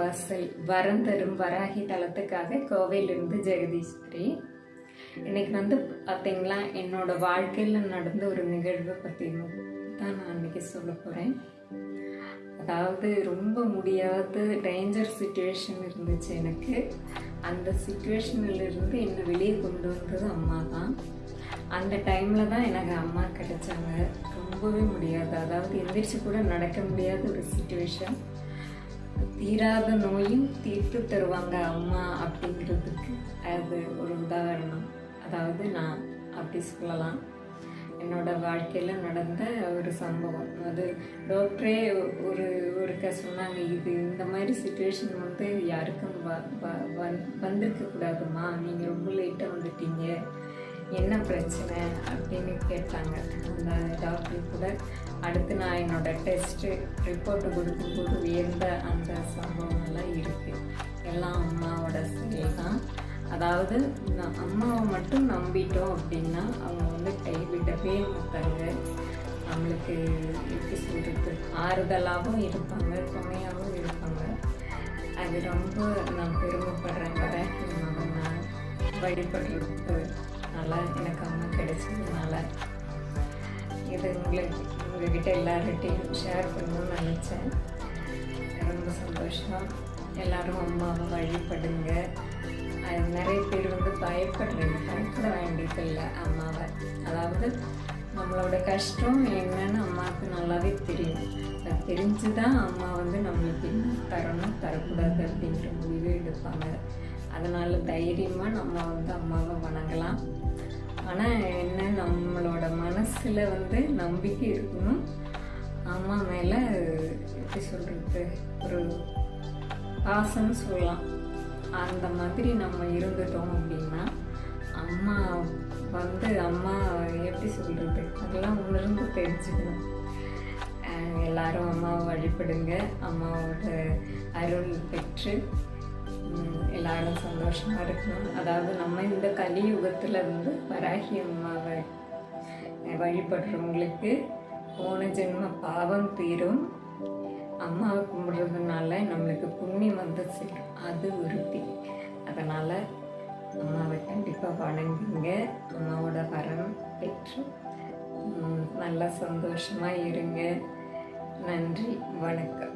வாசல் வரம் தரும் வராகி தலத்துக்காக கோவையிலிருந்து ஜெகதீஸ்வரி. இன்னைக்கு பார்த்தீங்களா, என்னோட வாழ்க்கையில் நடந்த ஒரு நிகழ்வை பற்றி தான் நான் இன்னைக்கு சொல்ல போகிறேன். அதாவது ரொம்ப முடியாத டேஞ்சர் சுச்சுவேஷன் இருந்துச்சு எனக்கு. அந்த சுச்சுவேஷனிலிருந்து என்னை வெளியே கொண்டு வந்தது அம்மா தான். அந்த டைமில் தான் எனக்கு அம்மா கிடைச்சாங்க. ரொம்பவே முடியாது, அதாவது எந்திரிச்சு கூட நடக்க முடியாத ஒரு சுச்சுவேஷன். தீராத நோயும் தீர்த்து தருவாங்க அம்மா அப்படிங்கிறதுக்கு அது ஒரு உதாரணம். அதாவது நான் அப்படி சொல்லலாம். என்னோட வாழ்க்கையில் நடந்த ஒரு சம்பவம். அது டாக்டரே ஒருக்க சொன்னாங்க, இது இந்த மாதிரி சுச்சுவேஷன் யாருக்கும் வந்திருக்கக்கூடாதுமா, நீங்கள் ரொம்ப லேட்டாக வந்துட்டீங்க, என்ன பிரச்சனை அப்படின்னு கேட்டாங்க அந்த டாக்டர் கூட. அடுத்து நான் என்னோடய டெஸ்ட்டு ரிப்போர்ட்டு கொடுக்கும்போது உயர்ந்த அந்த சம்பவங்கள்லாம் இருக்குது. எல்லாம் அம்மாவோட செயல் தான். அதாவது அம்மாவை மட்டும் நம்பிட்டோம் அப்படின்னா அவங்க கைவிடவே மாட்டாங்க. நம்மளுக்கு எப்படி சொல்கிறது, ஆறுதலாகவும் இருப்பாங்க, துணையாகவும் இருப்பாங்க. அது ரொம்ப நான் பெருமைப்படுறேன். வர நான் வழிபடுறதுக்கு நல்லா எனக்கு அம்மா கிடைச்சதுனால இது உங்ககிட்ட எல்லார்கிட்டையும் ஷேர் பண்ணணும்னு நினச்சேன். ரொம்ப சந்தோஷம். எல்லோரும் அம்மாவை வழிபடுங்க. அது நிறைய பேர் பயப்பட வேண்டியதில்லை அம்மாவை. அதாவது நம்மளோட கஷ்டம் என்னன்னு அம்மாவுக்கு நல்லாவே தெரியும். அது தெரிஞ்சு தான் அம்மா நம்மளுக்கு என்ன தரணும் தரக்கூடாது அப்படின்ற முடிவு எடுப்பாங்க. அதனால் தைரியமாக நம்ம அம்மாவை வணங்கலாம். ஆனால் என்ன, நம்மளோட மனசில் நம்பிக்கை இருக்கணும். அம்மா மேலே எப்படி சொல்கிறது, ஒரு பாசம்னு சொல்லலாம். அந்த மாதிரி நம்ம இருந்துட்டோம் அப்படின்னா அம்மா அம்மா எப்படி சொல்கிறது, அதெல்லாம் உணர்ந்து தெரிஞ்சுக்கணும். எல்லாரும் அம்மாவை வழிபடுங்க. அம்மாவோட அருள் பெற்று எல்லாரும் சந்தோஷமாக இருக்கணும். அதாவது நம்ம இந்த கலியுகத்தில் வராகி அம்மாவை வழிபடுறவங்களுக்கு போன ஜென்ம பாவம் தீரும். அம்மாவை கும்பிட்றதுனால நம்மளுக்கு புண்ணியம் சேரும், அது உறுதி. அதனால் அம்மாவை கண்டிப்பாக வணங்குங்க. அம்மாவோட வரம் பெற்று நல்லா சந்தோஷமாக இருங்க. நன்றி, வணக்கம்.